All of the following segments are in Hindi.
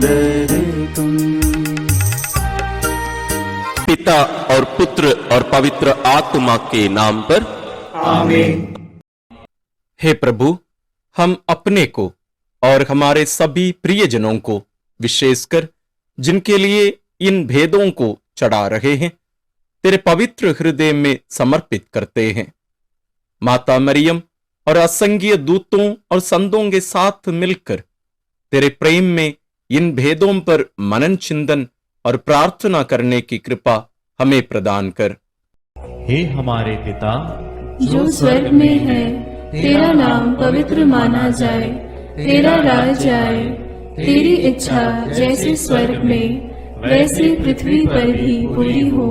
सुंदर तुम। पिता और पुत्र और पवित्र आत्मा के नाम पर आमीन। हे प्रभु, हम अपने को और हमारे सभी प्रियजनों को, विशेषकर जिनके लिए इन भेदों को चढ़ा रहे हैं, तेरे पवित्र हृदय में समर्पित करते हैं। माता मरियम और असंख्य दूतों और संतों के साथ मिलकर तेरे प्रेम में इन भेदों पर मनन चिंतन और प्रार्थना करने की कृपा हमें प्रदान कर। हे हमारे पिता जो स्वर्ग में है, तेरा नाम पवित्र माना जाए, तेरा राज आए, तेरी इच्छा जैसे स्वर्ग में वैसे पृथ्वी पर भी पूरी हो।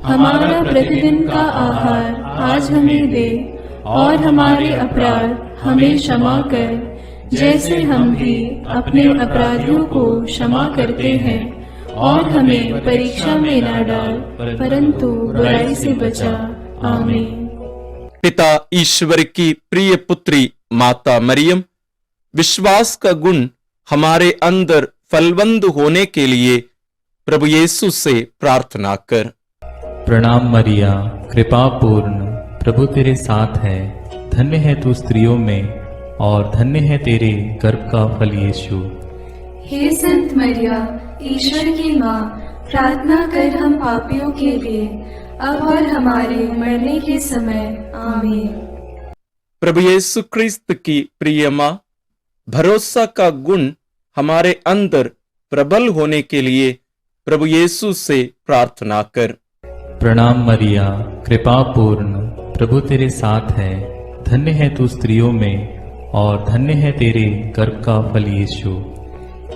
हमारा प्रतिदिन का आहार आज हमें दे, और हमारे अपराध हमें क्षमा कर, जैसे हम भी अपने अपराधियों को क्षमा करते हैं, और हमें परीक्षा में न डाल, परंतु बुराई से बचा। आमीन। पिता ईश्वर की प्रिय पुत्री माता मरियम, विश्वास का गुण हमारे अंदर फलवंत होने के लिए प्रभु यीशु से प्रार्थना कर। प्रणाम मरिया, कृपा पूर्ण, प्रभु तेरे साथ है। धन्य है तू स्त्रियों में, और धन्य है तेरे गर्भ का फल यीशु। हे संत मरिया, ईश्वर की माँ, प्रार्थना कर हम पापियों के लिए, अब और हमारे मरने के समय। आमीन। प्रभु यीशु क्रिस्त की प्रिय माँ, भरोसा का गुण हमारे अंदर प्रबल होने के लिए प्रभु यीशु से प्रार्थना कर। प्रणाम मरिया, कृपा पूर्ण, प्रभु तेरे साथ है। धन्य है तू स्त्रियों में, और धन्य है तेरे गर्भ का फल यीशु।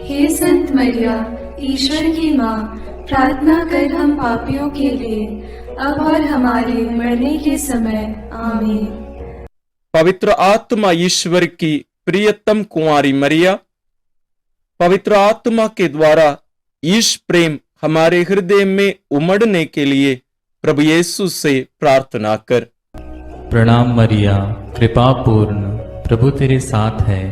हे संत मरिया, ईश्वर की माँ, प्रार्थना कर हम पापियों के लिए, अब और हमारे मरने के समय। आमीन। पवित्र आत्मा ईश्वर की प्रियतम कुंवारी मरिया, पवित्र आत्मा के द्वारा ईश प्रेम हमारे हृदय में उमड़ने के लिए प्रभु यीशु से प्रार्थना कर। प्रणाम मरिया, कृपा पूर्ण, प्रभु तेरे साथ है।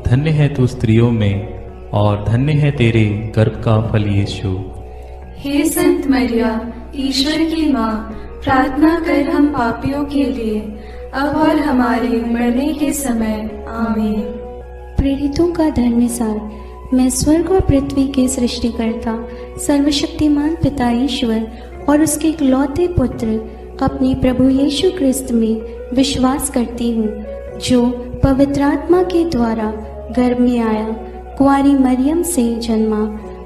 धन्य है तू स्त्रियों में, और धन्य है तेरे गर्भ का फल यीशु। हे संत मरिया, ईश्वर की माँ, प्रार्थना कर हम पापियों के लिए, अब और हमारे मरने के समय। आमीन। प्रेरितों का धर्मसार। मैं स्वर्ग और पृथ्वी के सृष्टिकर्ता सर्वशक्तिमान पिता ईश्वर और उसके इकलौते पुत्र अपने प्रभु यीशु क्रिस्त में विश्वास करती हूँ, जो पवित्र आत्मा के द्वारा गर्भ में आया, कुंवारी मरियम से जन्मा,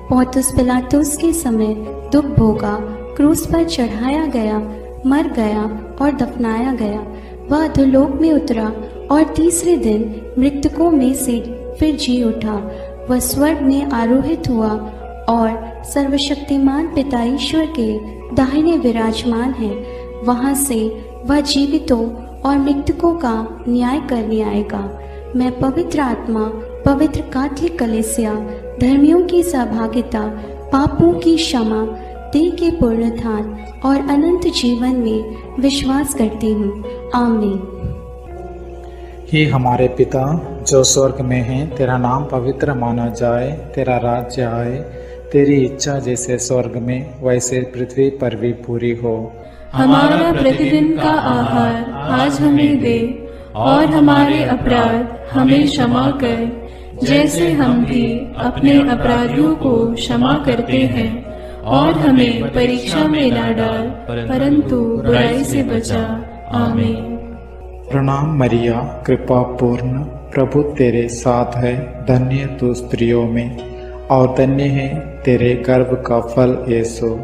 पौंतुस पिलातुस के समय दुख भोगा, क्रूस पर चढ़ाया गया, मर गया और दफनाया गया। वह अधोलोक में उतरा और तीसरे दिन मृतकों में से फिर जी उठा। वह स्वर्ग में आरोहित हुआ और सर्वशक्तिमान पिता ईश्वर के दाहिने विराजमान है। वहां से वह जीवितों और मृतकों का न्याय करने आएगा। मैं पवित्र आत्मा, पवित्र कैथोलिक कलीसिया, धर्मियों की सहभागिता, पापों की क्षमा, देह के पुनरुत्थान और अनंत जीवन में विश्वास करती हूँ। आमीन। हे हमारे पिता जो स्वर्ग में है, तेरा नाम पवित्र माना जाए, तेरा राज्य आए, तेरी इच्छा जैसे स्वर्ग में वैसे पृथ्वी पर भी पूरी हो। हमारा प्रतिदिन का आहार आज हमें दे, और हमारे अपराध हमें क्षमा कर, जैसे हम भी अपने अपराधियों को क्षमा करते हैं, और हमें परीक्षा में न डाल, परंतु बुराई से बचा। आमीन। प्रणाम मरिया, कृपा पूर्ण, प्रभु तेरे साथ है। धन्य तू स्त्रियों में, और धन्य है तेरे गर्भ का फल यीशु।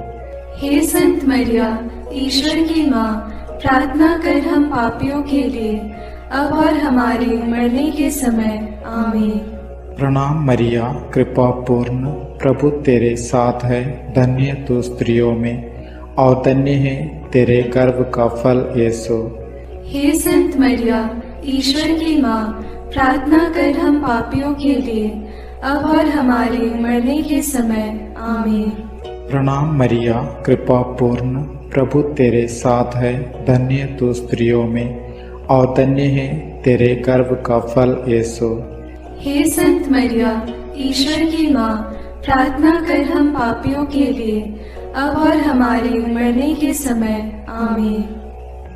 हे संत मरिया, ईश्वर की माँ, प्रार्थना कर हम पापियों के लिए, अब और हमारे मरने के समय। आमीन। प्रणाम मरिया, कृपा पूर्ण, प्रभु तेरे साथ है। धन्य तू स्त्रियों में, और धन्य है तेरे गर्भ का फल यीशु। हे संत मरिया, ईश्वर की माँ, प्रार्थना कर हम पापियों के लिए, अब और हमारे मरने के समय। आमीन। प्रणाम मरिया, कृपा पूर्ण, प्रभु तेरे साथ है। धन्य तू स्त्रियों में, और धन्य है तेरे गर्भ का फल यीशु। हे संत मरिया, ईश्वर की माँ, प्रार्थना कर हम पापियों के लिए, अब और हमारे मरने के समय। आमीन।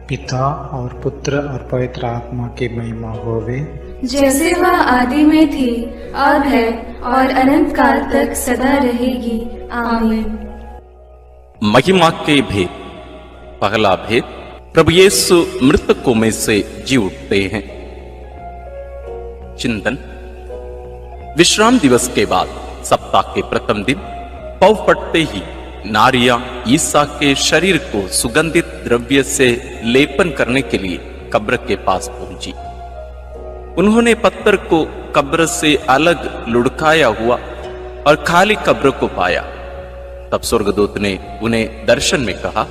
पिता और पुत्र और पवित्र आत्मा की महिमा होवे, जैसे वह आदि में थी, अब है और अनंत काल तक सदा रहेगी। आमीन। महिमा के भेद। पहला भेद, प्रभु यीशु मृतकों में से जी उठते हैं। चिंतन। विश्राम दिवस के बाद सप्ताह के प्रथम दिन पौ फटते ही नारियां ईसा के शरीर को सुगंधित द्रव्य से लेपन करने के लिए कब्र के पास पहुंची। उन्होंने पत्थर को कब्र से अलग लुढ़काया हुआ और खाली कब्र को पाया। तब स्वर्गदूत ने उन्हें दर्शन में कहा,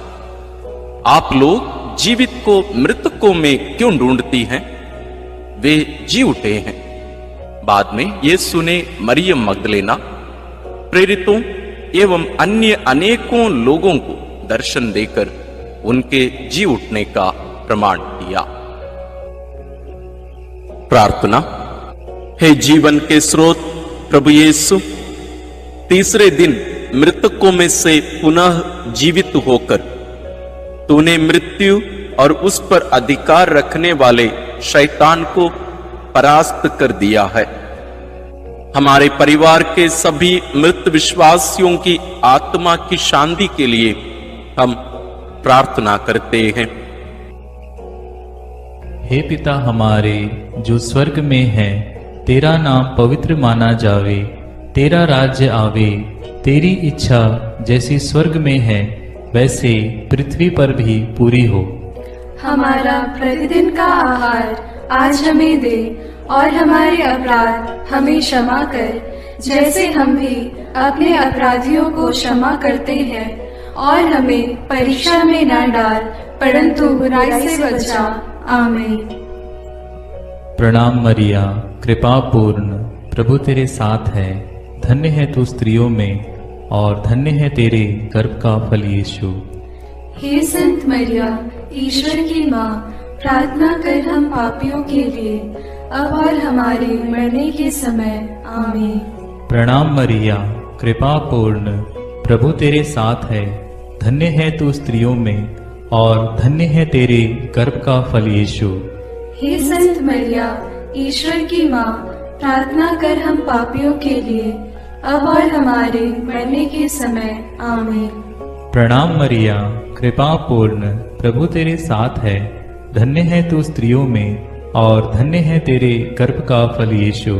आप लोग जीवित को मृतकों में क्यों ढूंढती हैं? वे जी उठे हैं। बाद में यीशु ने मरियम मगदलेना, प्रेरितों एवं अन्य अनेकों लोगों को दर्शन देकर उनके जी उठने का प्रमाण दिया। प्रार्थना। हे जीवन के स्रोत प्रभु यीशु, तीसरे दिन मृतकों में से पुनः जीवित होकर तूने मृत्यु और उस पर अधिकार रखने वाले शैतान को परास्त कर दिया है। हमारे परिवार के सभी मृत विश्वासियों की आत्मा की शांति के लिए हम प्रार्थना करते हैं। हे पिता हमारे जो स्वर्ग में है, तेरा नाम पवित्र माना जावे, तेरा राज्य आवे, तेरी इच्छा जैसी स्वर्ग में है वैसे पृथ्वी पर भी पूरी हो। हमारा प्रतिदिन का आहार आज हमें दे, और हमारे अपराध हमें क्षमा कर, जैसे हम भी अपने अपराधियों को क्षमा करते हैं, और हमें परीक्षा में न डाल, परंतु बुराई से बचा। आमीन। प्रणाम मरिया, कृपा पूर्ण, प्रभु तेरे साथ है, धन्य है तू स्त्रियों में और धन्य है तेरे गर्भ का फल यीशु। हे संत मरिया, ईश्वर की माँ, प्रार्थना कर हम पापियों के लिए, अब और हमारे मरने के समय। आमीन। प्रणाम मरिया, कृपा पूर्ण, प्रभु तेरे साथ है, धन्य है तू स्त्रियों में और धन्य है तेरे गर्भ का फल यीशु। हे संत मरिया, ईश्वर की माँ, प्रार्थना कर हम पापियों के लिए, अब और हमारे मरने के समय। आमीन। प्रणाम मरिया, कृपा पूर्ण, प्रभु तेरे साथ है, धन्य है तू स्त्रियों में और धन्य है तेरे गर्भ का फल यीशु।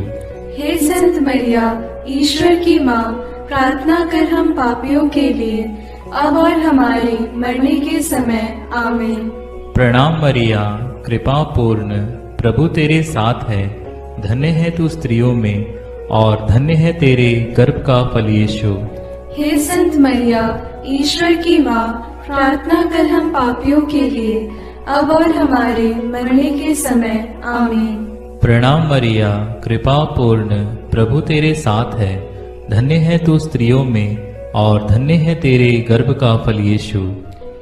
हे संत मरिया, ईश्वर की माँ, प्रार्थना कर हम पापियों के लिए, अब और हमारे मरने के समय। आमीन। प्रणाम मरिया, कृपा पूर्ण, प्रभु तेरे साथ है, धन्य है तू स्त्रियों में और धन्य है तेरे गर्भ का फल यीशु। हे संत मरिया, ईश्वर की माँ, प्रार्थना कर हम पापियों के लिए, अब और हमारे मरने के समय। आमीन। प्रणाम मरिया, कृपा पूर्ण, प्रभु तेरे साथ है, धन्य है तू स्त्रियों में और धन्य है तेरे गर्भ का फल यीशु।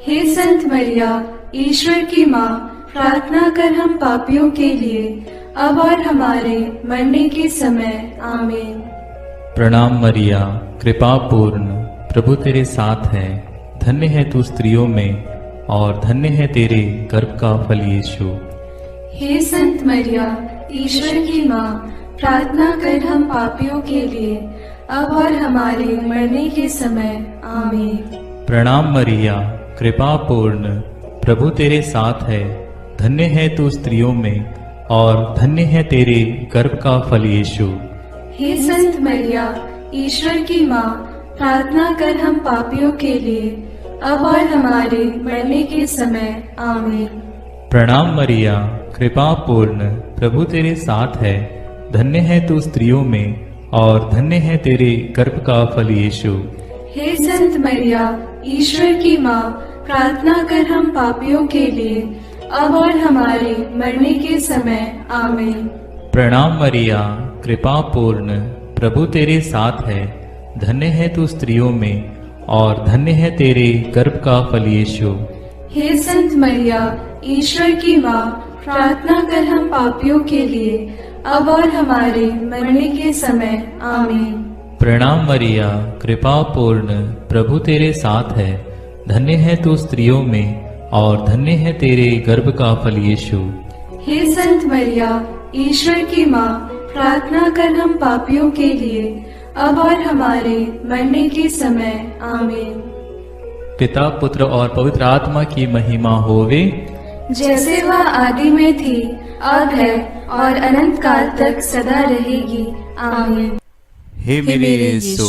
हे संत मरिया, ईश्वर की माँ, प्रार्थना कर हम पापियों के लिए, अब और हमारे मरने के समय। आमीन। प्रणाम मरिया, कृपा पूर्ण, प्रभु तेरे साथ है, धन्य है तू स्त्रियों में और धन्य है तेरे गर्भ का फल यीशु। हे संत मरिया, ईश्वर की माँ, प्रार्थना कर हम पापियों के लिए, अब और हमारे मरने के समय। आमीन। प्रणाम मरिया, कृपा पूर्ण, प्रभु तेरे साथ है, धन्य है तू स्त्रियों में और धन्य है तेरे गर्भ का फल यीशु। हे संत मरिया, ईश्वर की माँ, प्रार्थना कर हम पापियों के लिए, अब और हमारे मरने के समय। आमीन। प्रणाम मरिया, कृपा पूर्ण, प्रभु तेरे साथ है, धन्य है तू स्त्रियों में और धन्य है तेरे गर्भ का फल यीशु। हे संत मरिया, ईश्वर की माँ, प्रार्थना कर हम पापियों के लिए, अब और हमारे मरने के समय। आमीन। प्रणाम मरिया, कृपा पूर्ण, प्रभु तेरे साथ है, धन्य है तू स्त्रियों में और धन्य है तेरे गर्भ का फल यीशु। हे संत मरिया, ईश्वर की माँ, प्रार्थना कर हम पापियों के लिए, अब और हमारे मरने के समय। आमीन। प्रणाम मरिया, कृपा पूर्ण, प्रभु तेरे साथ है। धन्य है तू स्त्रियों में और धन्य है तेरे गर्भ का फल यीशु। हे संत मरिया, ईश्वर की माँ, प्रार्थना कर हम पापियों के लिए, अब और हमारे मरने के समय। आमीन। पिता, पुत्र और पवित्र आत्मा की महिमा होवे, जैसे वह आदि में थी, अब है और अनंत काल तक सदा रहेगी। आमीन। हे मेरे यीशु,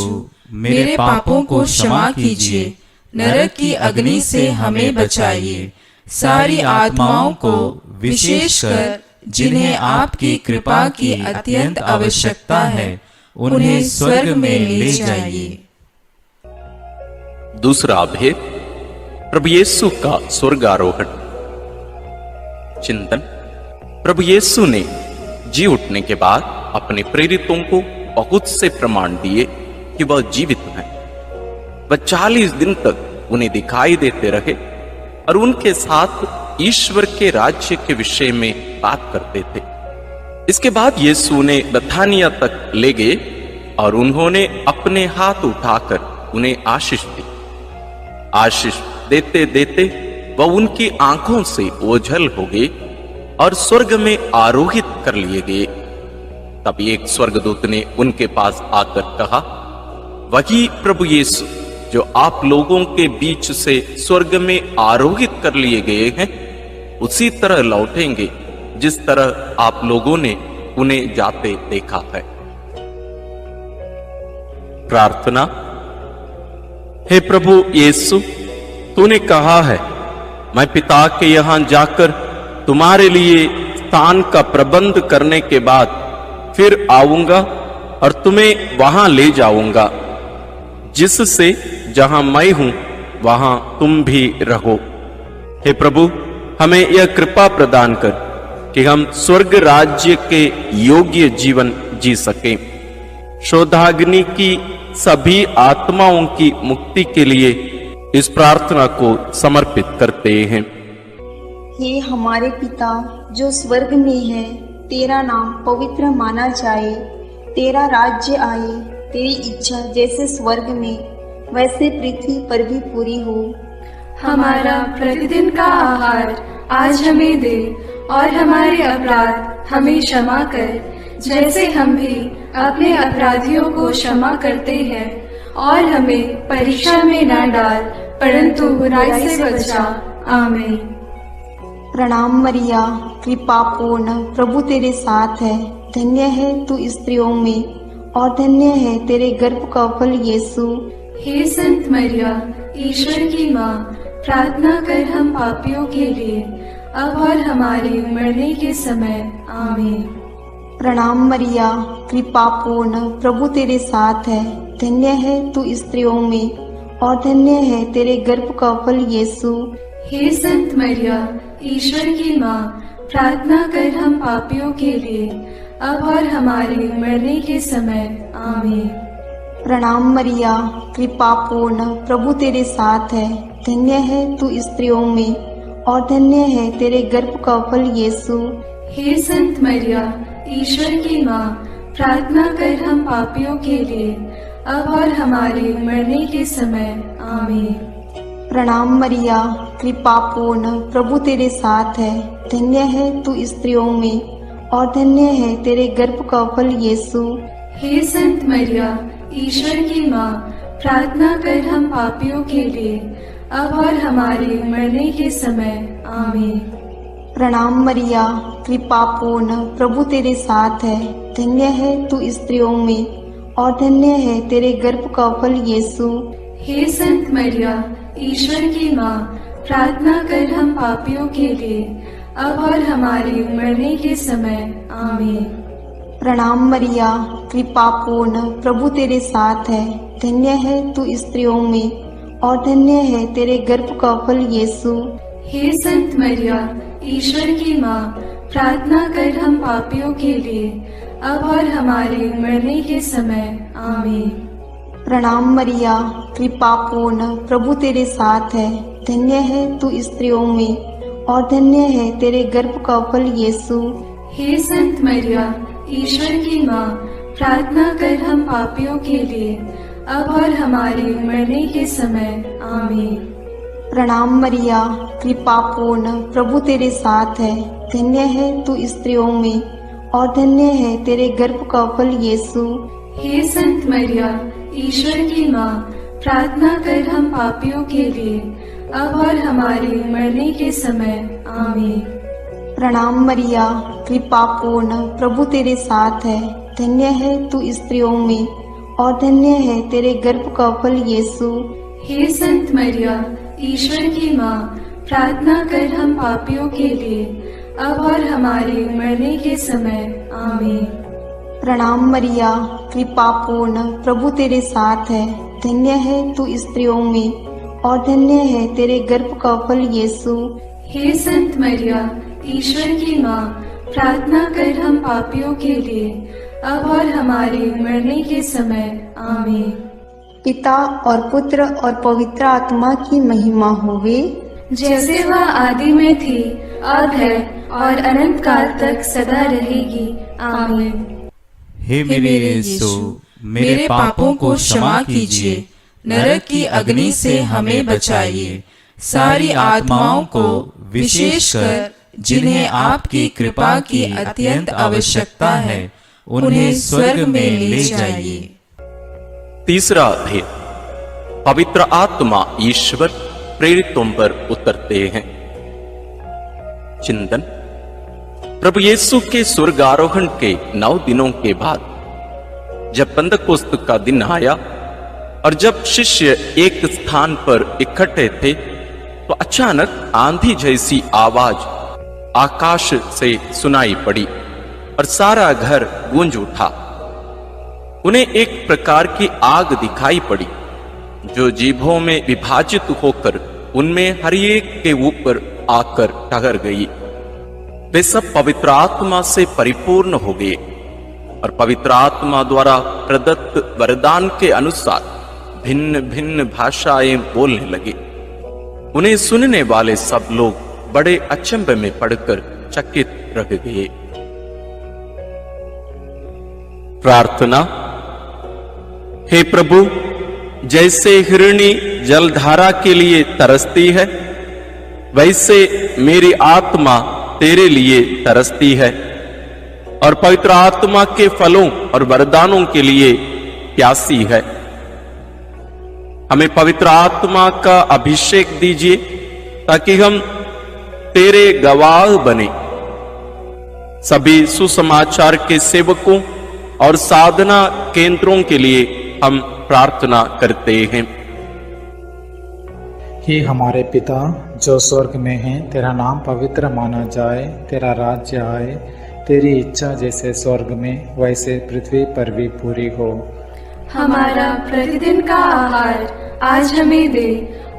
मेरे पापों को क्षमा कीजिए, नरक की अग्नि से हमें बचाइए, सारी आत्माओं को, विशेषकर जिन्हें आपकी कृपा की अत्यंत आवश्यकता है, उन्हें स्वर्ग में ले जाइए। दूसरा भेद, प्रभु यीशु का स्वर्गारोहण। चिंतन। प्रभु यीशु ने जी उठने के बाद अपने प्रेरितों को बहुत से प्रमाण दिए कि वह जीवित हैं। वह 40 दिन तक उन्हें दिखाई देते रहे और उनके साथ ईश्वर के राज्य के विषय में बात करते थे। इसके बाद यीशु ने बथानिया तक ले गए और उन्होंने अपने हाथ उठाकर उन्हें आशीष दी। आशीष देते देते वह उनकी आंखों से ओझल हो गए और स्वर्ग में आरोहित कर लिए गए। तब एक स्वर्गदूत ने उनके पास आकर कहा, वही प्रभु यीशु जो आप लोगों के बीच से स्वर्ग में आरोहित कर लिए गए हैं, उसी तरह लौटेंगे जिस तरह आप लोगों ने उन्हें जाते देखा है। प्रार्थना। हे प्रभु यीशु, तूने कहा है, मैं पिता के यहां जाकर तुम्हारे लिए स्थान का प्रबंध करने के बाद फिर आऊंगा और तुम्हें वहां ले जाऊंगा, जिससे जहां मैं हूं वहां तुम भी रहो। हे प्रभु, हमें यह कृपा प्रदान कर कि हम स्वर्ग राज्य के योग्य जीवन जी सकें। शोधाग्नि की सभी आत्माओं की मुक्ति के लिए इस प्रार्थना को समर्पित करते हैं। हे हमारे पिता जो स्वर्ग में है, तेरा नाम पवित्र माना जाए, तेरा राज्य आए, तेरी इच्छा जैसे स्वर्ग में वैसे पृथ्वी पर भी पूरी हो। हमारा प्रतिदिन का आहार आज हमें दे और हमारे अपराध हमें क्षमा कर, जैसे हम भी अपने अपराधियों को क्षमा करते हैं, और हमें परीक्षा में न डाल, परंतु बुराई से बचा। आमीन। प्रणाम मरिया, कृपा पूर्ण, प्रभु तेरे साथ है। धन्य है तू स्त्रियों में और धन्य है तेरे गर्भ का फल यीशु। हे संत मरिया, ईश्वर की माँ, प्रार्थना कर हम पापियों के लिए, अब और हमारे मरने के समय। आमीन। प्रणाम मरिया, कृपा पूर्ण, प्रभु तेरे साथ है। धन्य है तू स्त्रियों में और धन्य है तेरे गर्भ का फल यीशु। हे संत मरिया, ईश्वर की माँ, प्रार्थना कर हम पापियों के लिए, अब और हमारे मरने के समय। आमीन। प्रणाम मरिया, कृपा पूर्ण, प्रभु तेरे साथ है। धन्य है तू स्त्रियों में और धन्य है तेरे गर्भ का फल यीशु। हे संत मरिया, ईश्वर की माँ, प्रार्थना कर हम पापियों के लिए, अब और हमारे मरने के समय। आमीन। प्रणाम मरिया, कृपा पूर्ण, प्रभु तेरे साथ है। धन्य है तू स्त्रियों में और धन्य है तेरे गर्भ का फल यीशु। हे संत मरिया, ईश्वर की माँ, प्रार्थना कर हम पापियों के लिए, अब और हमारे मरने के समय। आमीन। प्रणाम मरिया, कृपा पूर्ण, प्रभु तेरे साथ है। धन्य है तू स्त्रियों में और धन्य है तेरे गर्भ का फल यीशु। हे संत मरिया, ईश्वर की माँ, प्रार्थना कर हम पापियों के लिए, अब और हमारे मरने के समय। आमीन। प्रणाम मरिया, कृपा पूर्ण, प्रभु तेरे साथ है। धन्य है तू स्त्रियों में और धन्य है तेरे गर्भ का फल यीशु। हे संत मरिया, ईश्वर की माँ, प्रार्थना कर हम पापियों के लिए, अब और हमारे मरने के समय। आमीन। प्रणाम मरिया, कृपा पूर्ण, प्रभु तेरे साथ है। धन्य है तू स्त्रियों में और धन्य है तेरे गर्भ का फल यीशु। हे संत मरिया, ईश्वर की माँ, प्रार्थना कर हम पापियों के लिए अब और हमारे मरने के समय आमीन। प्रणाम मरिया, कृपा पूर्ण, प्रभु तेरे साथ है। धन्य है तू स्त्रियों में और धन्य है तेरे गर्भ का फल यीशु। हे संत मरिया, ईश्वर की माँ, प्रार्थना कर हम पापियों के लिए अब और हमारे मरने के समय आमीन। प्रणाम मरिया, कृपा पूर्ण, प्रभु तेरे साथ है। धन्य है तू स्त्रियों में और धन्य है तेरे गर्भ का फल यीशु। हे संत मरिया, ईश्वर की माँ, प्रार्थना कर हम पापियों के लिए अब और हमारे मरने के समय आमीन। प्रणाम मरिया, कृपा पूर्ण, प्रभु तेरे साथ है। धन्य है तू स्त्रियों में और धन्य है तेरे गर्भ का फल यीशु। हे संत मरिया, ईश्वर की माँ, प्रार्थना कर हम पापियों के लिए अब और हमारे मरने के समय आमीन। पिता और पुत्र और पवित्र आत्मा की महिमा होवे, जैसे वह आदि में थी, अब है और अनंत काल तक सदा रहेगी आमीन। हे मेरे यीशु, मेरे पापों को क्षमा कीजिए, नरक की अग्नि से हमें बचाइए, सारी आत्माओं को विशेषकर जिन्हें आपकी कृपा की अत्यंत आवश्यकता है उन्हें स्वर्ग में ले जाइए। तीसरा भेद, पवित्र आत्मा ईश्वर प्रेरितों पर उतरते हैं। चिंतन। प्रभु यीशु के स्वर्गारोहण के 9 दिनों के बाद जब पेंतकोस्त का दिन आया और जब शिष्य एक स्थान पर इकट्ठे थे तो अचानक आंधी जैसी आवाज आकाश से सुनाई पड़ी और सारा घर गूंज उठा। उन्हें एक प्रकार की आग दिखाई पड़ी जो जीभों में विभाजित होकर उनमें हर एक के ऊपर आकर ठहर गई। वे सब पवित्र आत्मा से परिपूर्ण हो गए और पवित्र आत्मा द्वारा प्रदत्त वरदान के अनुसार भिन्न भिन्न भाषाएं बोलने लगे। उन्हें सुनने वाले सब लोग बड़े अचंभे में पड़कर चकित रह गए। प्रार्थना। हे प्रभु, जैसे हिरणी जलधारा के लिए तरसती है, वैसे मेरी आत्मा तेरे लिए तरसती है और पवित्र आत्मा के फलों और वरदानों के लिए प्यासी है। हमें पवित्र आत्मा का अभिषेक दीजिए ताकि हम तेरे गवाह बने। सभी सुसमाचार के सेवकों और साधना केंद्रों के लिए हम प्रार्थना करते हैं। हे हमारे पिता जो स्वर्ग में है, तेरा नाम पवित्र माना जाए, तेरा राज्य आए, तेरी इच्छा जैसे स्वर्ग में वैसे पृथ्वी पर भी पूरी हो। हमारा प्रतिदिन का आहार आज हमें दे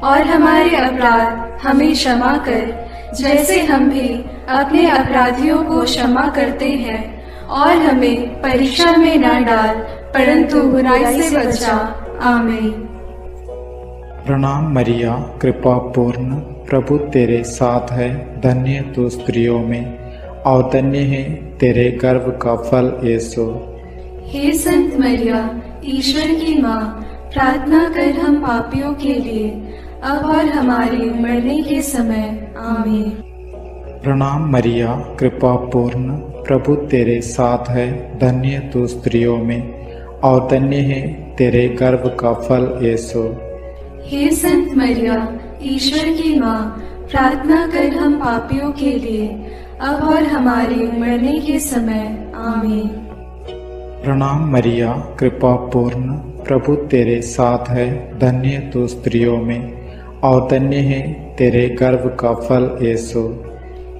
और हमारे अपराध हमें क्षमा कर, जैसे हम भी अपने अपराधियों को क्षमा करते हैं, और हमें परीक्षा में न डाल परंतु बुराई से बचा। आमीन। प्रणाम मरिया, कृपा पूर्ण, प्रभु तेरे साथ है। धन्य तू स्त्रियों में और धन्य है तेरे गर्भ का फल यीशु। हे संत मरिया, ईश्वर की माँ, प्रार्थना कर हम पापियों के लिए अब और हमारे मरने के समय आमीन। प्रणाम मरिया, कृपा पूर्ण, प्रभु तेरे साथ है। धन्य तू स्त्रियों में और धन्य है तेरे गर्भ का फल यीशु। हे संत मरिया, ईश्वर की माँ, प्रार्थना कर हम पापियों के लिए अब और हमारे मरने के समय आमीन। प्रणाम मरिया, कृपा पूर्ण, प्रभु तेरे साथ है। धन्य तू स्त्रियों में और धन्य है तेरे गर्भ का फल यीशु।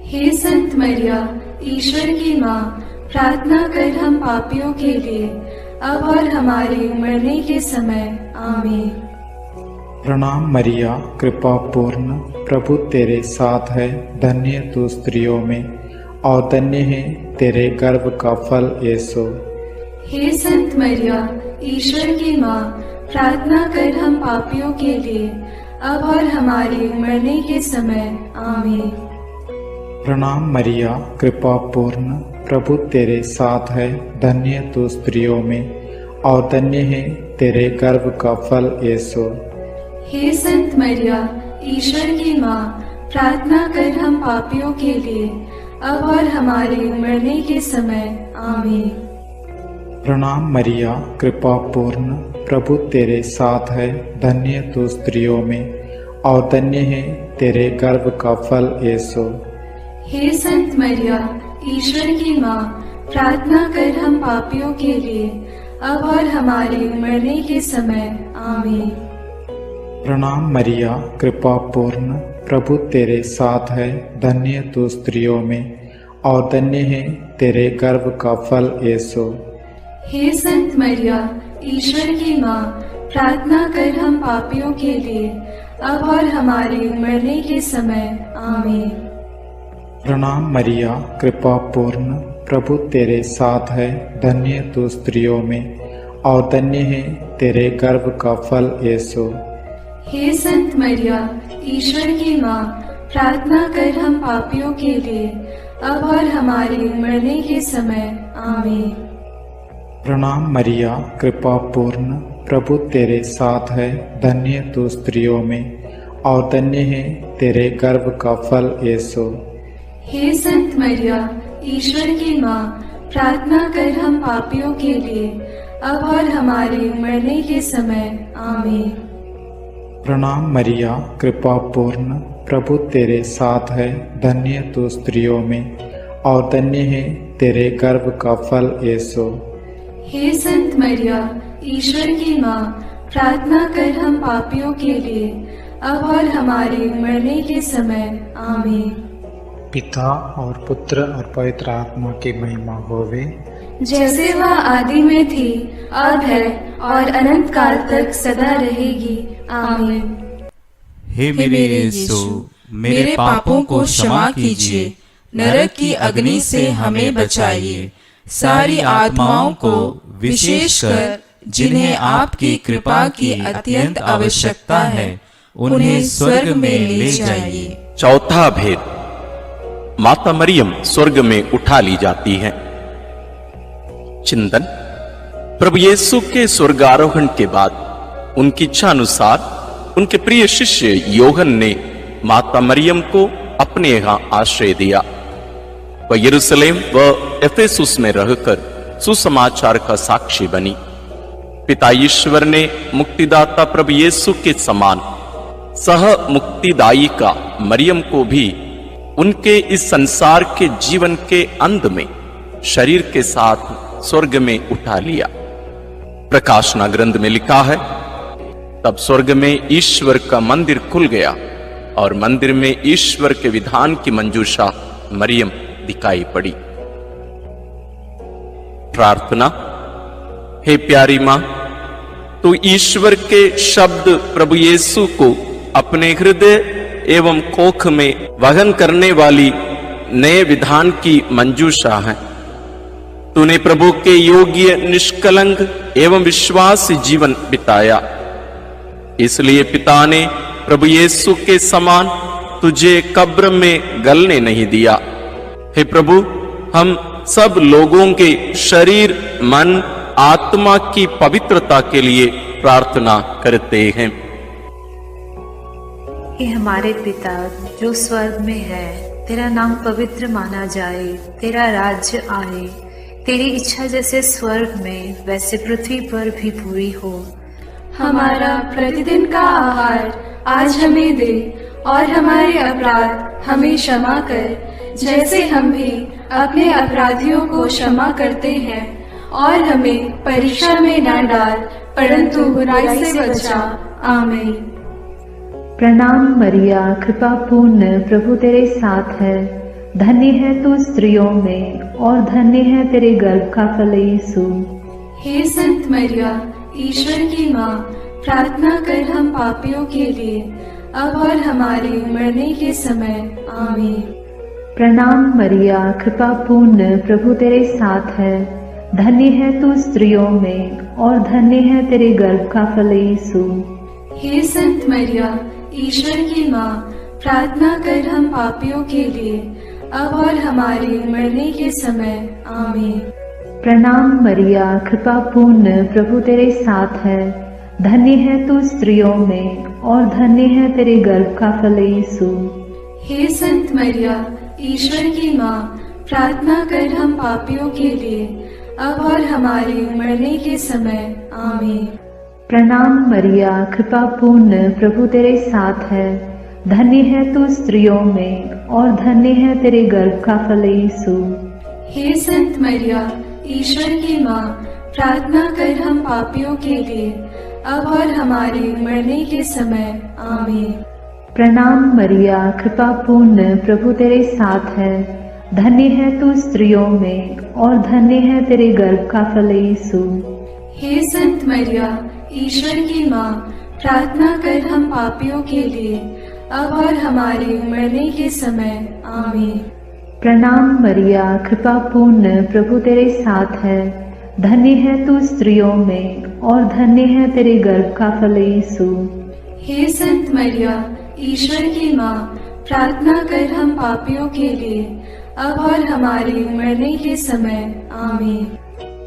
हे संत मरिया, ईश्वर की माँ, प्रार्थना कर हम पापियों के लिए अब और हमारे मरने के समय आमीन। प्रणाम मरिया, कृपा पूर्ण, प्रभु तेरे साथ है। धन्य तू स्त्रियों में और धन्य है तेरे गर्भ का फल यीशु। हे संत मरिया, ईश्वर की माँ, प्रार्थना कर हम पापियों के लिए अब और हमारे मरने के समय आमीन। प्रणाम मरिया, कृपा पूर्ण, प्रभु तेरे साथ है, धन्य तू स्त्रियों में और धन्य है तेरे गर्भ का फल यीशु। हे संत मरिया, ईश्वर की माँ, प्रार्थना कर हम पापियों के लिए, अब और हमारे मरने के समय। आमीन। प्रणाम मरिया, कृपा पूर्ण, प्रभु तेरे साथ है, धन्य तू स्त्रियों में और धन्य है तेरे गर्भ का फल यीशु। हे संत मरिया, ईश्वर की माँ, प्रार्थना कर हम पापियों के लिए, अब और हमारे मरने के समय। आमीन। प्रणाम मरिया, कृपा पूर्ण, प्रभु तेरे साथ है, धन्य तू स्त्रियों में और धन्य है तेरे गर्भ का फल यीशु। हे संत मरिया, ईश्वर की माँ, प्रार्थना कर हम पापियों के लिए, अब और हमारे मरने के समय। आमीन। प्रणाम मरिया, कृपा पूर्ण, प्रभु तेरे साथ है, धन्य तू स्त्रियों में और धन्य है तेरे गर्भ का फल यीशु। हे संत मरिया, ईश्वर की माँ, प्रार्थना कर हम पापियों के लिए, अब और हमारे मरने के समय। आमीन। प्रणाम मरिया, कृपा पूर्ण, प्रभु तेरे साथ है, धन्य तू स्त्रियों में और धन्य है तेरे गर्भ का फल यीशु। हे संत मरिया, ईश्वर की माँ, प्रार्थना कर हम पापियों के लिए, अब और हमारे मरने के समय। आमीन। प्रणाम मरिया, कृपा पूर्ण, प्रभु तेरे साथ है, धन्य तू स्त्रियों में और धन्य है तेरे गर्भ का फल यीशु। हे संत मरिया, ईश्वर की माँ, प्रार्थना कर हम पापियों के लिए, अब और हमारे मरने के समय। आमीन। पिता और पुत्र और पवित्र आत्मा की महिमा होवे, जैसे वह आदि में थी, अब है और अनंत काल तक सदा रहेगी। आमीन। हे मेरे यीशु, मेरे पापों को क्षमा कीजिए, नरक की अग्नि से हमें बचाइए, सारी आत्माओं को विशेषकर जिन्हें आपकी कृपा की अत्यंत आवश्यकता है, उन्हें स्वर्ग में ले जाइए। चौथा भेद, माता मरियम स्वर्ग में उठा ली जाती है। चिंतन, प्रभु यीशु के स्वर्गारोहण के बाद उनकी इच्छा अनुसार उनके प्रिय शिष्य योहन ने माता मरियम को अपने यहां आश्रय दिया। वह यरूशलेम व एफेसुस में रहकर सुसमाचार का साक्षी बनी। पिता ईश्वर ने मुक्तिदाता प्रभु यीशु के समान सह मुक्तिदायी का मरियम को भी उनके इस संसार के जीवन के अंत में शरीर के साथ स्वर्ग में उठा लिया। प्रकाशना ग्रंथ में लिखा है, तब स्वर्ग में ईश्वर का मंदिर खुल गया और मंदिर में ईश्वर के विधान की मंजूषा मरियम दिखाई पड़ी। प्रार्थना। हे प्यारी मां, तू ईश्वर के शब्द प्रभु यीशु को अपने हृदय एवं कोख में वहन करने वाली नए विधान की मंजूषा है। तूने प्रभु के योग्य, निष्कलंक एवं विश्वासी जीवन बिताया, इसलिए पिता ने प्रभु यीशु के समान तुझे कब्र में गलने नहीं दिया। हे प्रभु, हम सब लोगों के शरीर, मन, आत्मा की पवित्रता के लिए प्रार्थना करते हैं। हे हमारे पिता जो स्वर्ग में है, तेरा नाम पवित्र माना जाए, तेरा राज्य आए, तेरी इच्छा जैसे स्वर्ग में वैसे पृथ्वी पर भी पूरी हो। हमारा प्रतिदिन का आहार आज हमें दे और हमारे अपराध हमें क्षमा कर, जैसे हम भी अपने अपराधियों को क्षमा करते हैं, और हमें परीक्षा में न डाल, परंतु बुराई से बचा। आमीन। प्रणाम मरिया, कृपा पूर्ण, प्रभु तेरे साथ है, धन्य है तू स्त्रियों में और धन्य है तेरे गर्भ का फल यीशु। हे संत मरिया, ईश्वर की माँ, प्रार्थना कर हम पापियों के लिए, अब और हमारे मरने के समय। आमीन। प्रणाम मरिया, कृपा पूर्ण, प्रभु तेरे साथ है, धन्य है तू स्त्रियों में और धन्य है तेरे गर्भ का फल यीशु। हे संत मरिया, ईश्वर की माँ, प्रार्थना कर हम पापियों के लिए, अब और हमारे मरने के समय आमीन। प्रणाम मरिया, कृपा पूर्ण, प्रभु तेरे साथ है। धन्य है तू स्त्रियों में और धन्य है तेरे गर्भ का फल यीशु। हे संत मरिया, ईश्वर की माँ, प्रार्थना कर हम पापियों के लिए, अब और हमारे मरने के समय आमीन। प्रणाम मरिया, कृपा पूर्ण, प्रभु तेरे साथ है। धन्य है तू स्त्रियों में और धन्य है तेरे गर्भ का फल यीशु। हे संत मरिया, ईश्वर की माँ, प्रार्थना कर हम पापियों के लिए, अब और हमारे मरने के समय आमीन। प्रणाम मरिया, कृपा पूर्ण, प्रभु तेरे साथ है। धन्य है तू स्त्रियों में और धन्य है तेरे गर्भ का फल यीशु। हे संत मरिया, ईश्वर की माँ, प्रार्थना कर हम पापियों के लिए, अब और हमारे मरने के समय आमीन। प्रणाम मरिया, कृपा पूर्ण, प्रभु तेरे साथ है। धन्य है तू स्त्रियों में और धन्य है तेरे गर्भ का फल यीशु। हे संत मरिया, ईश्वर की माँ, प्रार्थना कर हम पापियों के लिए, अब और हमारे मरने के समय आमीन।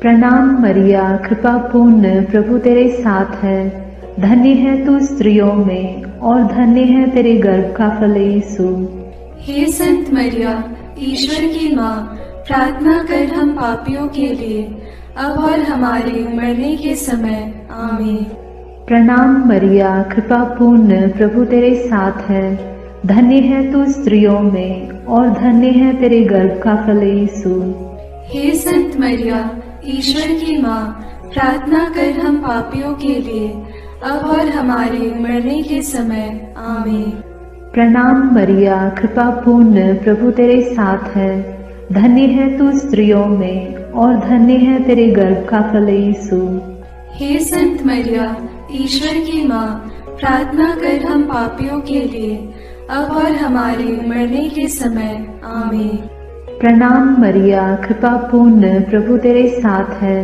प्रणाम मरिया, कृपा पूर्ण, प्रभु तेरे साथ है। धन्य है तू स्त्रियों में और धन्य है तेरे गर्भ का फल यीशु। हे संत मरिया, ईश्वर की माँ, प्रार्थना कर हम पापियों के लिए, अब और हमारे मरने के समय आमीन। प्रणाम मरिया, कृपा पूर्ण, प्रभु तेरे साथ है। धन्य है तू स्त्रियों में और धन्य है तेरे गर्भ का फल यीशु। हे संत मरिया, ईश्वर की माँ, प्रार्थना कर हम पापियों के लिए, अब और हमारे मरने के समय आमीन। प्रणाम मरिया, कृपा पूर्ण, प्रभु तेरे साथ है। धन्य है तू स्त्रियों में और धन्य है तेरे गर्भ का फल यीशु। हे संत मरिया, ईश्वर की माँ, प्रार्थना कर हम पापियों के लिए, अब और हमारे मरने के समय आमीन। प्रणाम मरिया, कृपा पूर्ण, प्रभु तेरे साथ है।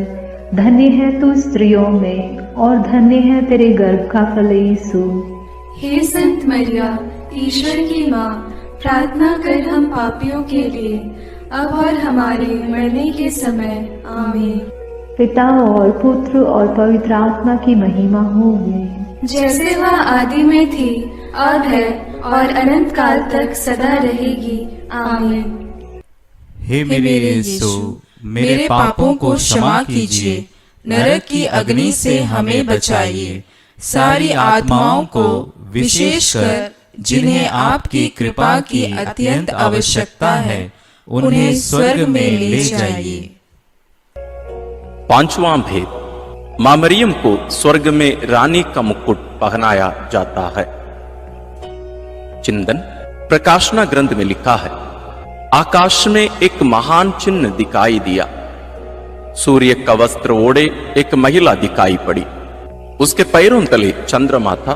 धन्य है तू स्त्रियों में और धन्य है तेरे गर्भ का फल यीशु। हे संत मरिया, ईश्वर की माँ, प्रार्थना कर हम पापियों के लिए, अब और हमारे मरने के समय आमीन। पिता और पुत्र और पवित्र आत्मा की महिमा होगी, जैसे वह आदि में थी, अब है और अनंत काल तक सदा रहेगी आमीन। हे मेरे यीशु, मेरे पापों को क्षमा कीजिए, नरक की अग्नि से हमें बचाइए, सारी आत्माओं को, विशेषकर जिन्हें आपकी कृपा की अत्यंत आवश्यकता है, उन्हें स्वर्ग में ले जाइए। पांचवां भेद, मां मरियम को स्वर्ग में रानी का मुकुट पहनाया जाता है। चिंतन, प्रकाशना ग्रंथ में लिखा है, आकाश में एक महान चिन्ह दिखाई दिया। सूर्य का वस्त्र ओढ़े एक महिला दिखाई पड़ी। उसके पैरों तले चंद्रमा था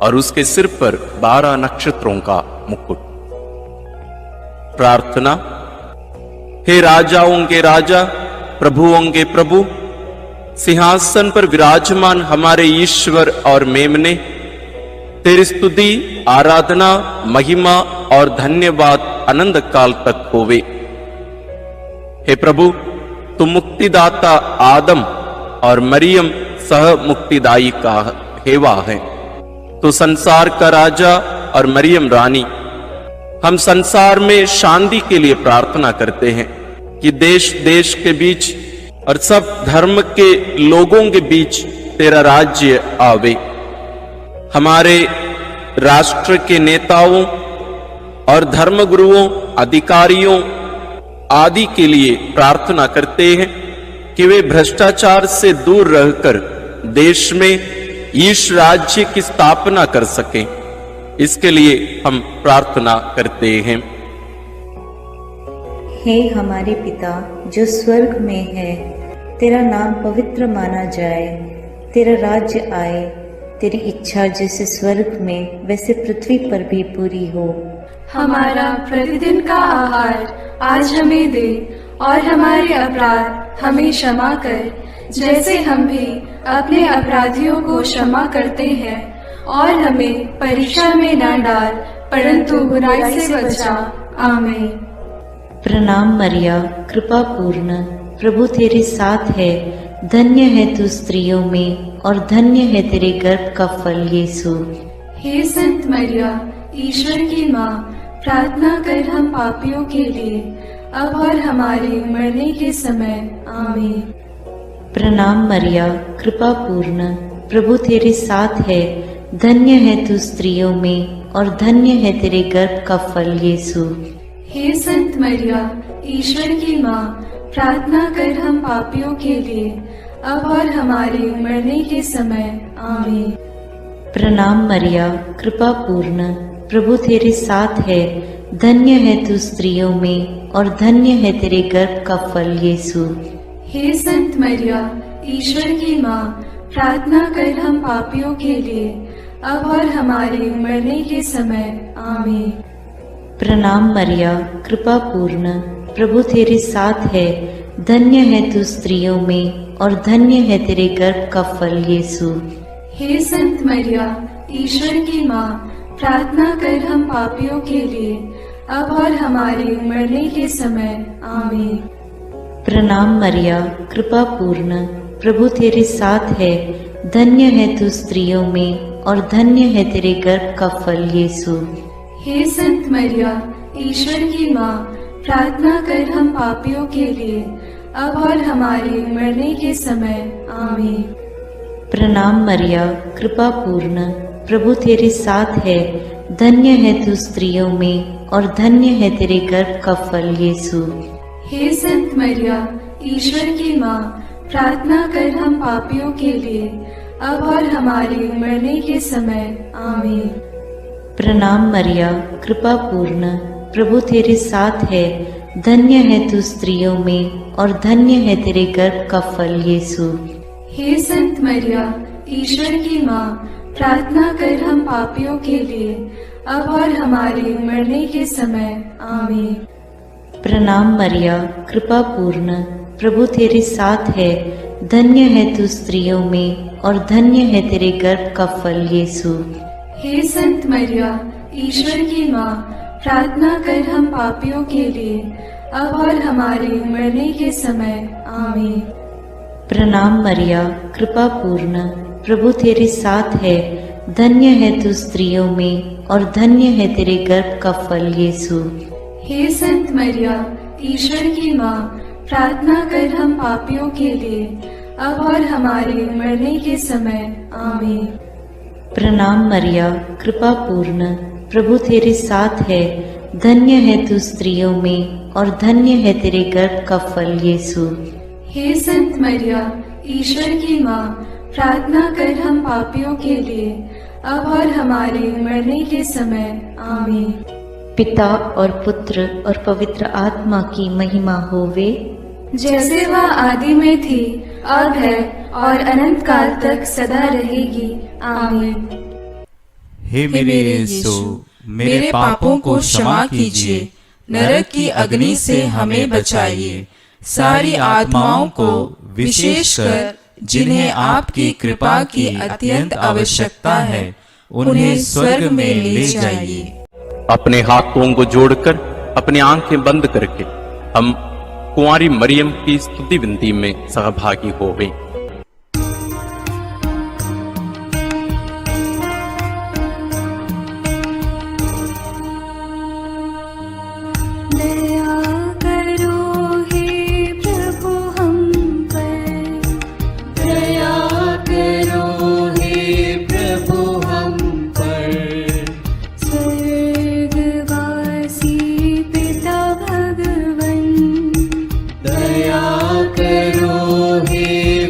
और उसके सिर पर 12 नक्षत्रों का मुकुट। प्रार्थना। हे राजाओं के राजा, प्रभुओं के प्रभु, सिंहासन पर विराजमान हमारे ईश्वर और मेमने, तेरी स्तुति, आराधना, महिमा और धन्यवाद अनंत काल तक होवे। हे प्रभु, तुम मुक्तिदाता आदम और मरियम सह मुक्तिदायी का हेवा है। तो संसार का राजा और मरियम रानी, हम संसार में शांति के लिए प्रार्थना करते हैं कि देश देश के बीच और सब धर्म के लोगों के बीच तेरा राज्य आवे। हमारे राष्ट्र के नेताओं और धर्मगुरुओं, अधिकारियों आदि के लिए प्रार्थना करते हैं कि वे भ्रष्टाचार से दूर रहकर देश में ईश राज्य की स्थापना कर सकें। इसके लिए हम प्रार्थना करते हैं। हे हमारे पिता जो स्वर्ग में है, तेरा नाम पवित्र माना जाए, तेरा राज्य आए, तेरी इच्छा जैसे स्वर्ग में वैसे पृथ्वी पर भी पूरी हो। हमारा प्रतिदिन का आहार आज हमें दे और हमारे अपराध हमें क्षमा कर, जैसे हम भी अपने अपराधियों को क्षमा करते हैं, और हमें परीक्षा में न डाल परंतु बुराई से बचा। आमीन। प्रणाम मरिया कृपा पूर्ण, प्रभु तेरे साथ है, धन्य है तू स्त्रियों में और धन्य है तेरे गर्भ का फल यीशु। हे संत मरिया, ईश्वर की माँ, प्रार्थना कर हम पापियों के लिए, अब और हमारे मरने के समय। आमीन। प्रणाम मरिया कृपा पूर्ण, प्रभु तेरे साथ है, धन्य है तू स्त्रियों में और धन्य है तेरे गर्भ का फल यीशु। हे संत मरिया, ईश्वर की माँ, प्रार्थना कर हम पापियों के लिए, अब और हमारे मरने के समय। आमीन। प्रणाम मरिया कृपा पूर्ण, प्रभु तेरे साथ है, धन्य है तू स्त्रियों में और धन्य है तेरे गर्भ का फल यीशु। हे संत मरिया, ईश्वर की माँ, प्रार्थना कर हम पापियों के लिए, अब और हमारे मरने के समय। आमीन। प्रणाम मरिया कृपा पूर्ण, प्रभु तेरे साथ है, धन्य है तू स्त्रियों में और धन्य है तेरे गर्भ का फल यीशु। हे संत मरिया, ईश्वर की माँ, प्रार्थना कर हम पापियों के लिए, अब और हमारे मरने के समय। आमीन। प्रणाम मरिया कृपा पूर्ण, प्रभु तेरे साथ है, धन्य है तू स्त्रियों में और धन्य है तेरे गर्भ का फल यीशु। हे संत मरिया, ईश्वर की माँ, प्रार्थना कर हम पापियों के लिए, अब और हमारे मरने के समय। आमीन। प्रणाम मरिया कृपा पूर्ण, प्रभु तेरे साथ है, धन्य है तू स्त्रियों में और धन्य है तेरे गर्भ का फल यीशु। हे संत मरिया, ईश्वर की माँ, प्रार्थना कर हम पापियों के लिए, अब और हमारे मरने के समय। आमीन। प्रणाम मरिया कृपा पूर्ण, प्रभु तेरे साथ है, धन्य है तू स्त्रियों में और धन्य है तेरे गर्भ का फल यीशु। हे संत मरिया, ईश्वर की माँ, प्रार्थना कर हम पापियों के लिए, अब और हमारे मरने के समय। आमीन। प्रणाम मरिया कृपा पूर्ण, प्रभु तेरे साथ है, धन्य है तू स्त्रियों में और धन्य है तेरे गर्भ का फल यीशु। हे संत मरिया, ईश्वर की माँ, प्रार्थना कर हम पापियों के लिए, अब और हमारे मरने के समय। आमीन। प्रणाम मरिया कृपा पूर्ण, प्रभु तेरे साथ है, धन्य है तू स्त्रियों में और धन्य है तेरे गर्भ का फल यीशु। हे संत मरिया, ईश्वर की माँ, प्रार्थना कर हम पापियों के लिए, अब और हमारे मरने के समय। आमीन। प्रणाम मरिया कृपा पूर्ण, प्रभु तेरे साथ है, धन्य है तू स्त्रियों में और धन्य है तेरे गर्भ का फल यीशु। हे संत मरिया, ईश्वर की माँ, प्रार्थना कर हम पापियों के लिए, अब और हमारे मरने के समय। आमीन। पिता और पुत्र और पवित्र आत्मा की महिमा होवे, जैसे वह आदि में थी, अब है और अनंत काल तक सदा रहेगी। आमीन। हे मेरे यीशु, मेरे पापों को क्षमा कीजिए, नरक की अग्नि से हमें बचाइए, सारी आत्माओं को विशेषकर जिन्हें आपकी कृपा की अत्यंत आवश्यकता है, उन्हें स्वर्ग में ले जाइए। अपने हाथों को जोड़कर अपनी आंखें बंद करके हम कुंवारी मरियम की स्तुति विनती में सहभागी होवे। दया करो हे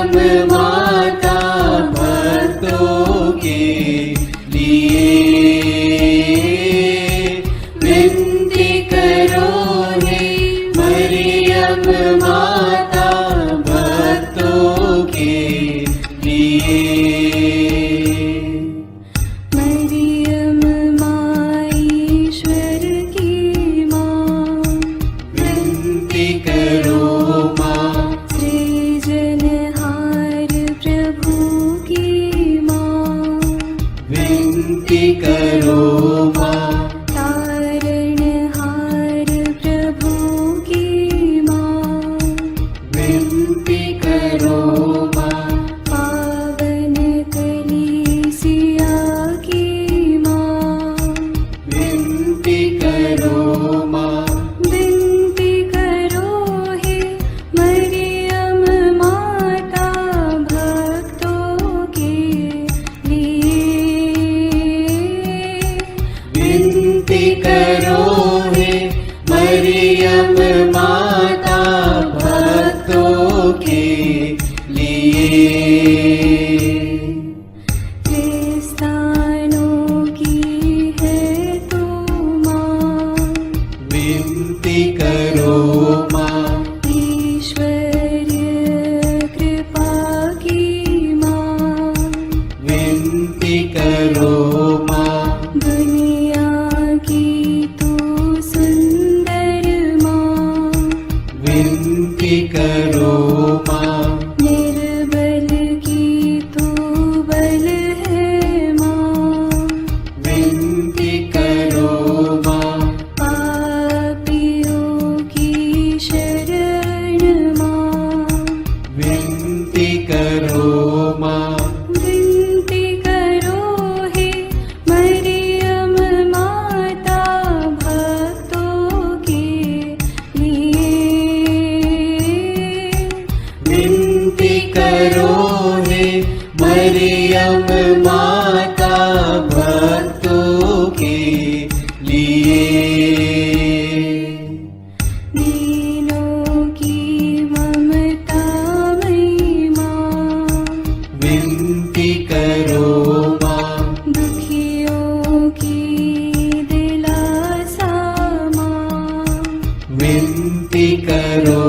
मरियम माता भक्तों के लिए विनती करो हे मरियम माता भक्तों के लिए। मरियम माँ ईश्वर की माँ, विनती करो माँ। सृजनहार प्रभु की माँ, विनती करो माँ। तारणहार प्रभु की माँ, विनती करो माँ। पावन कलीसिया की माँ, विनती करो माँ। विनती करो हे मरियम माता भक्तों के लिए। विनती करो हे मरियम माता भक्तों के लिए। क्रिस्तानों की है तू माँ, विनती करो माँ। ईश्वरीय कृपा की माँ, विनती करो माँ। दुनिया की तू सुंदर माँ, विनती करो माँ। निर्बल की तू बल है माँ, विनती करो माँ। पापियों की शरण माँ, विनती करो माँ। विनती करो हे मरियम माता भक्तों के लिए। विनती करो हे मरियम माता भक्तों के लिए। दीनों की ममता मई माँ, विनती करो माँ। दुखियों की दिलासा माँ, विनती करो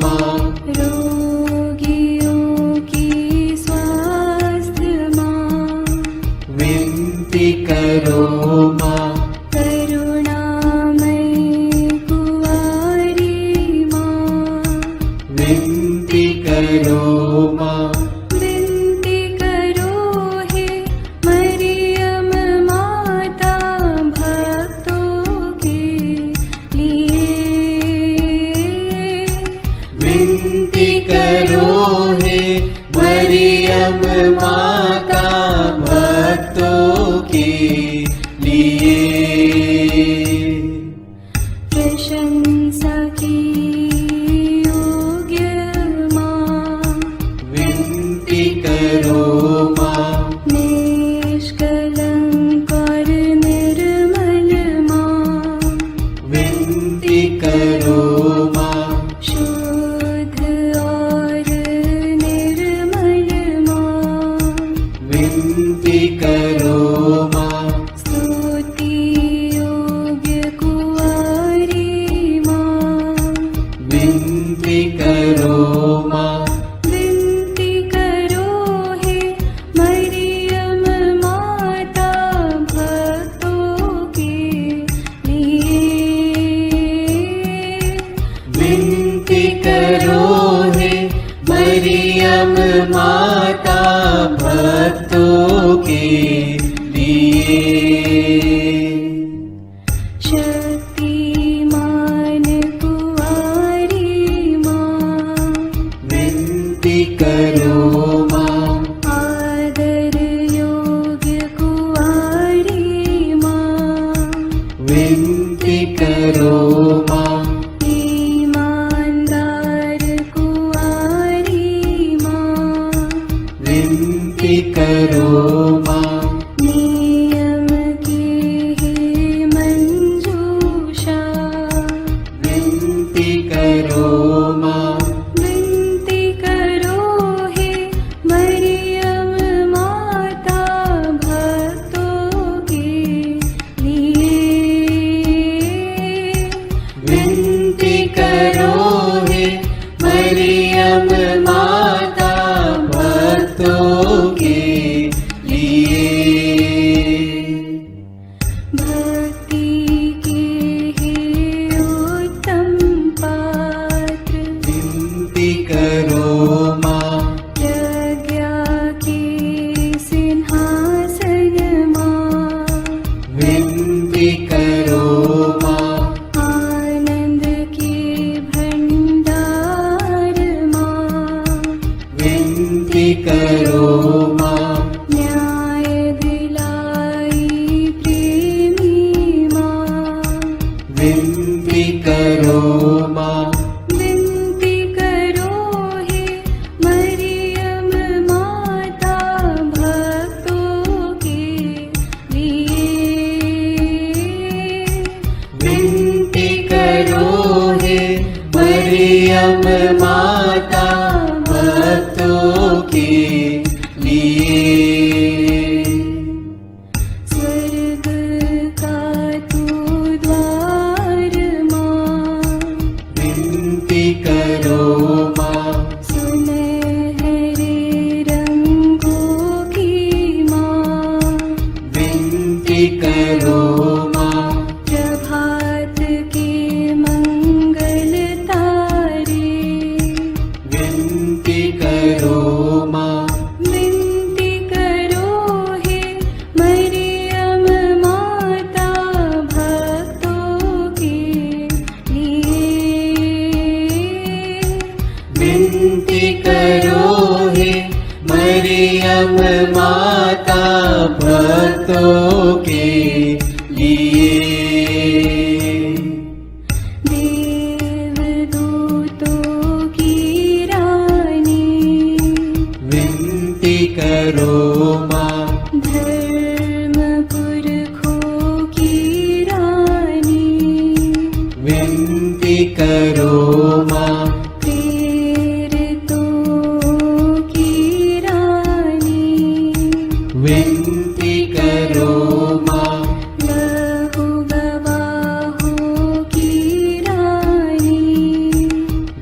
माँ। रोगियों की स्वास्थ्य माँ, विनती करो माँ। करुणामयी कुंवारी माँ, विनती करो माँ। विनती करो हे मरियम माता भक्तों के लिए। विनती करो हे मरियम माता भक्तों के लिए। प्रशंसा की योग्य माँ, विनती करो माँ। निष्कलंक और निर्मल माँ, विनती करो माँ। शुद्ध और निर्मल माँ, विनती करो माँ। स्तुति योग्य कुंवारी माँ, विनती करो माँ। विनती करो हे मरियम माता भक्तों के लिए। विनती करो हे मरियम माता भक्तों के लिए। शक्तिमान कुंवारी माँ, विनती करो माँ। आदर योग्य कुंवारी माँ, विनती करो माँ। ईमानदार कुंवारी माँ, विनती करो माँ। नियम की है मंजूषा, विनती करो माँ। विनती करो हे भक्तों के लिए। भक्ति के हे उत्तम पात्र, विनती करो माँ, प्रज्ञा के सिंहासन माँ, विनती करो माँ, आनंद के भंडार माँ, विनती करो माँ, न्याय दिलाई प्रेमी माँ, विनती करो माँ, विनती करो हे मरियम माता भक्तों के लिए। विनती करो हे मरियम माता भक्तों के लिए। स्वर्ग का तू द्वार माँ, विनती करो माँ, सुनहरे रंगों की माँ, विनती करो माँ, प्रभात के मंगल तारे, विनती करो माँ, विनती करो हे मरियम माता भक्तों के लिए। विनती करो हे मरियम माता भक्तों के लिए। देवदूतों की रानी, विनती करो माँ, धर्म पुरखों की रानी, विनती करो माँ, प्रेरितों की रानी, विनती करो माँ, लहू गवाहों की रानी,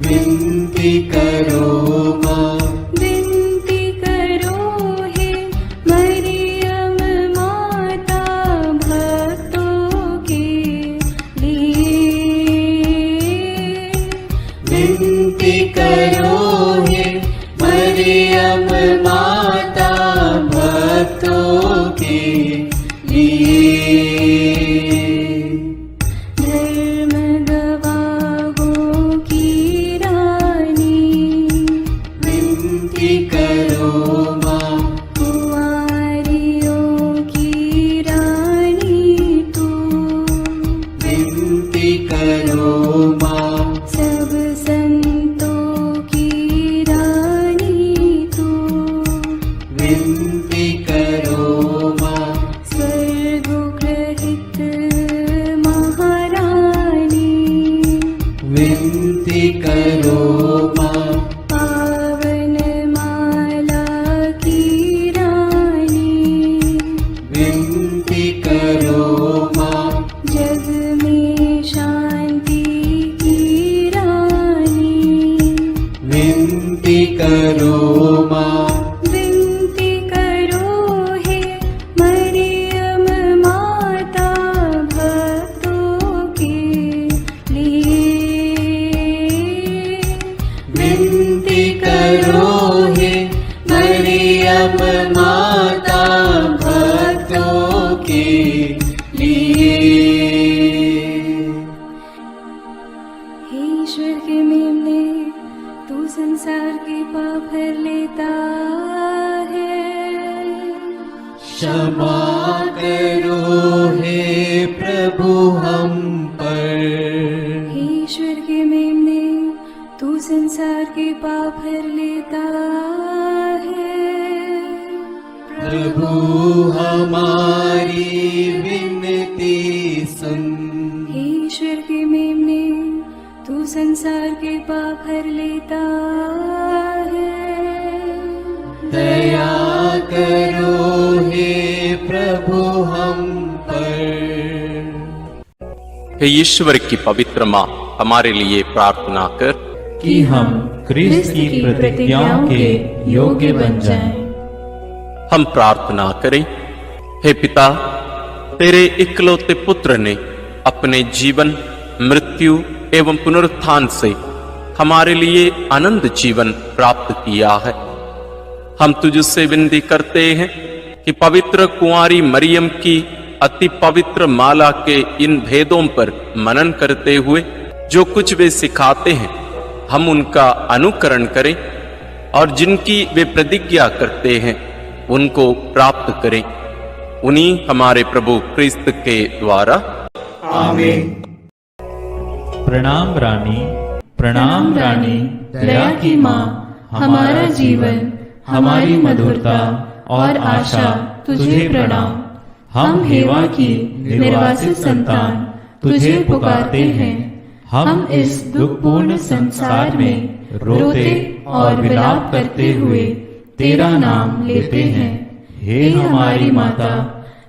विनती करो माँ, विनती करो हे मरियम माता भक्तों के लिए। विनती करो हे मरियम माता भक्तों के लिए। धर्म गवाहों की रानी, विनती करो माँ, कुंवारियों की रानी तू, विनती करो माँ, सब संतों की रानी तू, विनती करो माँ, स्वर्गोग्रहित महारानी, विनती करो माँ, पावन माला की रानी, विनती करो माँ, जग में शांति की रानी, विनती करो माँ, विनती करो हे मरियम माता भक्तों के लिए। विनती करो हे मरियम माता भक्तों के लिए। हे ईश्वर के मेमने, तू संसार के पाप हर लेता है। क्षमा करो हे प्रभु हम पर, हे ईश्वर के मेमने, तू संसार के पाप हर लेता है। प्रभु हमारी विनती सुन, हे ईश्वर के मेमने, तू संसार के पाप हर लेता है। दया करो हे प्रभु हम पर। हे ईश्वर की पवित्र माँ, हमारे लिए प्रार्थना कर कि हम क्रिस्त की प्रतिज्ञाओं के योग्य बन जाएं। हम प्रार्थना करें। हे पिता, तेरे इकलौते पुत्र ने अपने जीवन, मृत्यु एवं पुनरुत्थान से हमारे लिए अनंत जीवन प्राप्त किया है। हम तुझसे विनती करते हैं कि पवित्र कुंवारी मरियम की अति पवित्र माला के इन भेदों पर मनन करते हुए जो कुछ वे सिखाते हैं, हम उनका अनुकरण करें और जिनकी वे प्रतिज्ञा करते हैं उनको प्राप्त करें। उन्हीं हमारे प्रभु क्रिस्त के द्वारा। आमीन। प्रणाम रानी, प्रणाम रानी, दया की माँ, हमारा जीवन, हमारी मधुरता और आशा तुझे प्रणाम। हम हेवा की निर्वासित संतान तुझे पुकारते हैं। हम इस दुखपूर्ण संसार में रोते और विलाप करते हुए तेरा नाम लेते हैं। हे हमारी माता,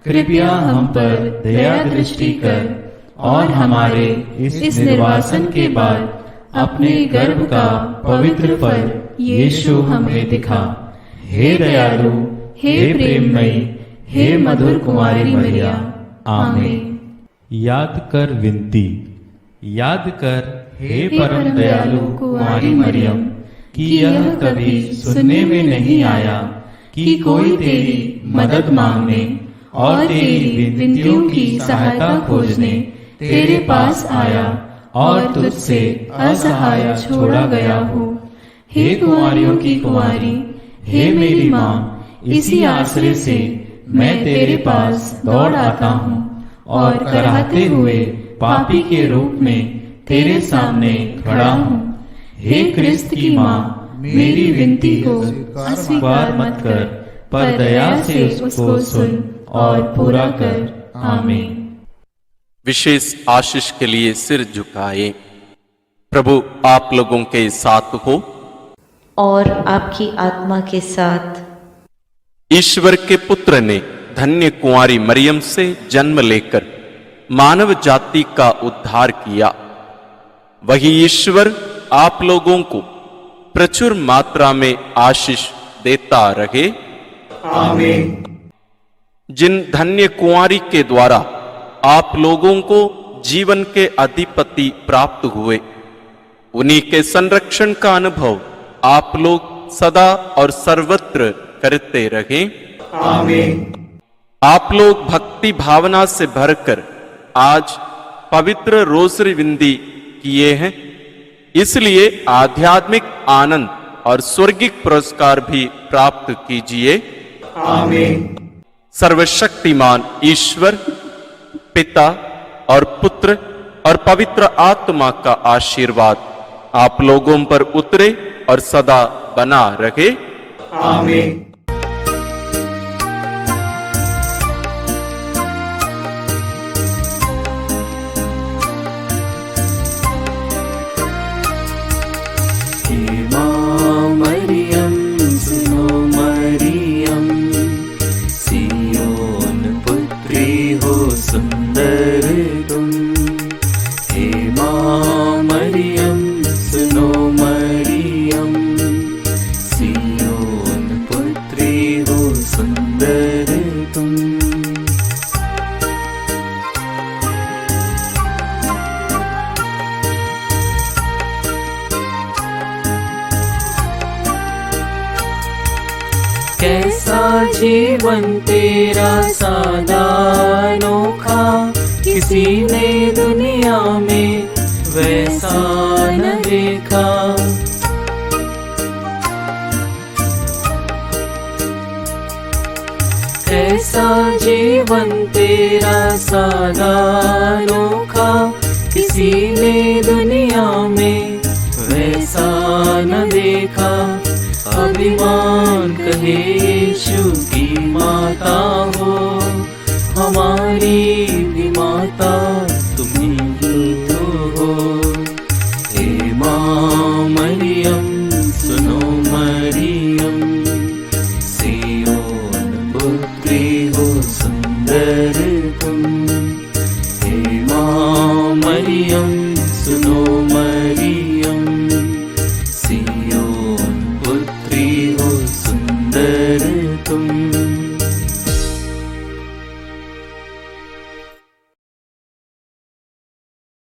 कृपया हम पर दया दृष्टि कर और हमारे इस निर्वासन के बाद अपने गर्भ का पवित्र फल यीशु हमें दिखा। हे दयालु, हे प्रेममयी, हे मधुर कुमारी मरिया। आमीन। याद कर विनती, याद कर हे परम दयालु कुमारी मरियम, कि यह कभी सुनने में नहीं आया कि कोई तेरी मदद मांगने और तेरी विनतियों की सहायता खोजने तेरे पास आया और तुझसे असहाय छोड़ा गया हो। हे कुंवारियों की कुंवारी, हे मेरी माँ, इसी आश्रय से मैं तेरे पास दौड़ आता हूँ और कराहते हुए पापी के रूप में तेरे सामने खड़ा हूँ। हे क्रिस्त की माँ, मेरी विनती को अस्वीकार मत कर, पर दया से उसको सुन और पूरा कर। आमीन। विशेष आशीष के लिए सिर झुकाए। प्रभु आप लोगों के साथ हो और आपकी आत्मा के साथ। ईश्वर के पुत्र ने धन्य कुंवारी मरियम से जन्म लेकर मानव जाति का उद्धार किया। वही ईश्वर आप लोगों को प्रचुर मात्रा में आशीष देता रहे। आमीन। जिन धन्य कुंवारी के द्वारा आप लोगों को जीवन के अधिपति प्राप्त हुए, उन्हीं के संरक्षण का अनुभव आप लोग सदा और सर्वत्र करते रहें। आमीन। आप लोग भक्ति भावना से भरकर आज पवित्र रोसरी विनती किए हैं, इसलिए आध्यात्मिक आनंद और स्वर्गिक पुरस्कार भी प्राप्त कीजिए। आमीन। सर्वशक्तिमान ईश्वर पिता और पुत्र और पवित्र आत्मा का आशीर्वाद आप लोगों पर उतरे और सदा बना रहे। आमीन। मरियम सुनो मरियम, सियोन पुत्री हो सुंदर तुम। हे माँ मरियम सुनो मरियम, सियोन पुत्री हो सुंदर तुम। कैसा जीवन तेरा सादा अनोखा, किसी ने दुनिया में वैसा न देखा। कैसा जीवन तेरा सादा अनोखा, किसी ने दुनिया में वैसा न देखा। अभिमान कहे यीशु की माता हो, हमारी